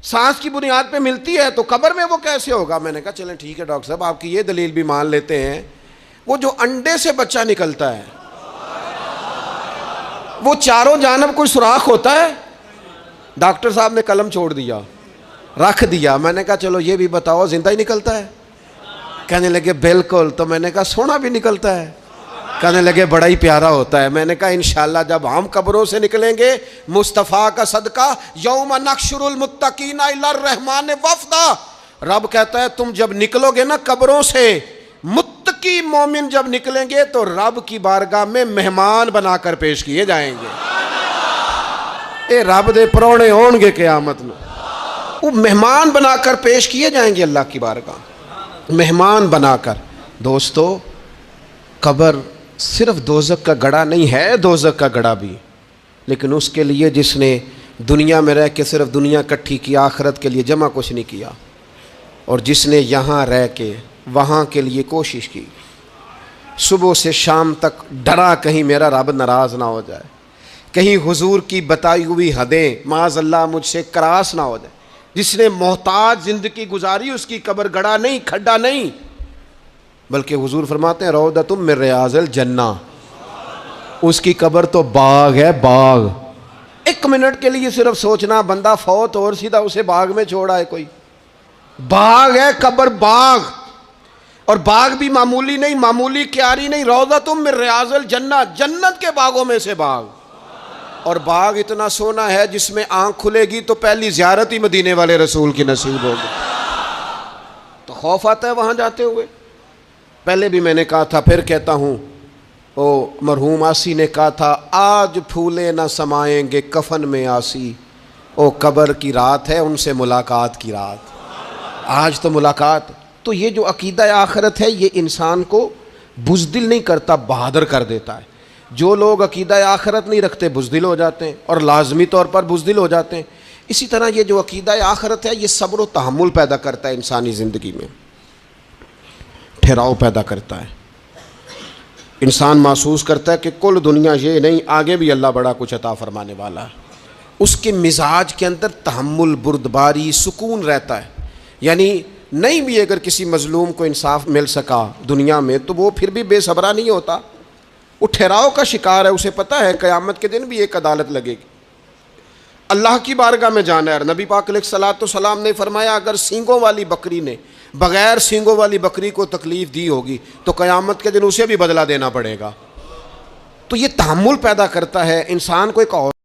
سانس کی بنیاد پہ ملتی ہے تو قبر میں وہ کیسے ہوگا؟ میں نے کہا چلیں ٹھیک ہے ڈاکٹر صاحب، آپ کی یہ دلیل بھی مان لیتے ہیں، وہ جو انڈے سے بچہ نکلتا ہے وہ چاروں جانب کوئی سوراخ ہوتا ہے؟ ڈاکٹر صاحب نے قلم چھوڑ دیا، رکھ دیا۔ میں نے کہا چلو یہ بھی بتاؤ زندہ ہی نکلتا ہے؟ کہنے لگے بالکل۔ تو میں نے کہا سونا بھی نکلتا ہے؟ کہنے لگے بڑا ہی پیارا ہوتا ہے۔ میں نے کہا انشاءاللہ جب ہم قبروں سے نکلیں گے مصطفیٰ کا صدقہ، یوم نحشر المتقین الی الرحمن وفدا، رب کہتا ہے تم جب نکلو گے نا قبروں سے، متقی مومن جب نکلیں گے تو رب کی بارگاہ میں مہمان بنا کر پیش کیے جائیں گے۔ اے رب دے پرونے ہون گے قیامت میں، وہ مہمان بنا کر پیش کیے جائیں گے اللہ کی بارگاہ، مہمان بنا کر۔ دوستو قبر صرف دوزخ کا گڑھا نہیں ہے، دوزخ کا گڑھا بھی، لیکن اس کے لیے جس نے دنیا میں رہ کے صرف دنیا کٹھی کی، آخرت کے لیے جمع کچھ نہیں کیا، اور جس نے یہاں رہ کے وہاں کے لیے کوشش کی، صبح سے شام تک ڈرا کہیں میرا رب ناراض نہ ہو جائے، کہیں حضور کی بتائی ہوئی حدیں معاذ اللہ مجھ سے کراس نہ ہو جائے، جس نے محتاج زندگی گزاری اس کی قبر گڑھا نہیں، کھڈا نہیں، بلکہ حضور فرماتے ہیں روضۃ من ریاض الجنہ، اس کی قبر تو باغ ہے، باغ۔ ایک منٹ کے لیے صرف سوچنا، بندہ فوت اور سیدھا اسے باغ میں چھوڑا ہے کوئی، باغ ہے قبر، باغ، اور باغ بھی معمولی نہیں، معمولی کیاری نہیں، روضۃ من ریاض الجنہ، جنت کے باغوں میں سے باغ، اور باغ اتنا سونا ہے جس میں آنکھ کھلے گی تو پہلی زیارت ہی مدینے والے رسول کی نصیب ہوگی۔ تو خوف آتا ہے وہاں جاتے ہوئے۔ پہلے بھی میں نے کہا تھا، پھر کہتا ہوں، او مرحوم آسی نے کہا تھا آج پھولے نہ سمائیں گے کفن میں آسی، او قبر کی رات ہے ان سے ملاقات کی رات، آج تو ملاقات۔ تو یہ جو عقیدہ آخرت ہے یہ انسان کو بزدل نہیں کرتا، بہادر کر دیتا ہے۔ جو لوگ عقیدہ آخرت نہیں رکھتے بزدل ہو جاتے ہیں، اور لازمی طور پر بزدل ہو جاتے ہیں۔ اسی طرح یہ جو عقیدہ آخرت ہے یہ صبر و تحمل پیدا کرتا ہے انسانی زندگی میں، ٹھہراؤ پیدا کرتا ہے۔ انسان محسوس کرتا ہے کہ کل دنیا یہ نہیں، آگے بھی اللہ بڑا کچھ عطا فرمانے والا ہے۔ اس کے مزاج کے اندر تحمل، بردباری، سکون رہتا ہے۔ یعنی نہیں بھی اگر کسی مظلوم کو انصاف مل سکا دنیا میں تو وہ پھر بھی بے صبرا نہیں ہوتا، وہ ٹھہراؤ کا شکار ہے، اسے پتہ ہے قیامت کے دن بھی ایک عدالت لگے گی، اللہ کی بارگاہ میں جانا ہے۔ نبی پاک علیہ الصلوۃ والسلام نے فرمایا اگر سینگوں والی بکری نے بغیر سینگوں والی بکری کو تکلیف دی ہوگی تو قیامت کے دن اسے بھی بدلہ دینا پڑے گا۔ تو یہ تحمل پیدا کرتا ہے انسان کو، ایک اور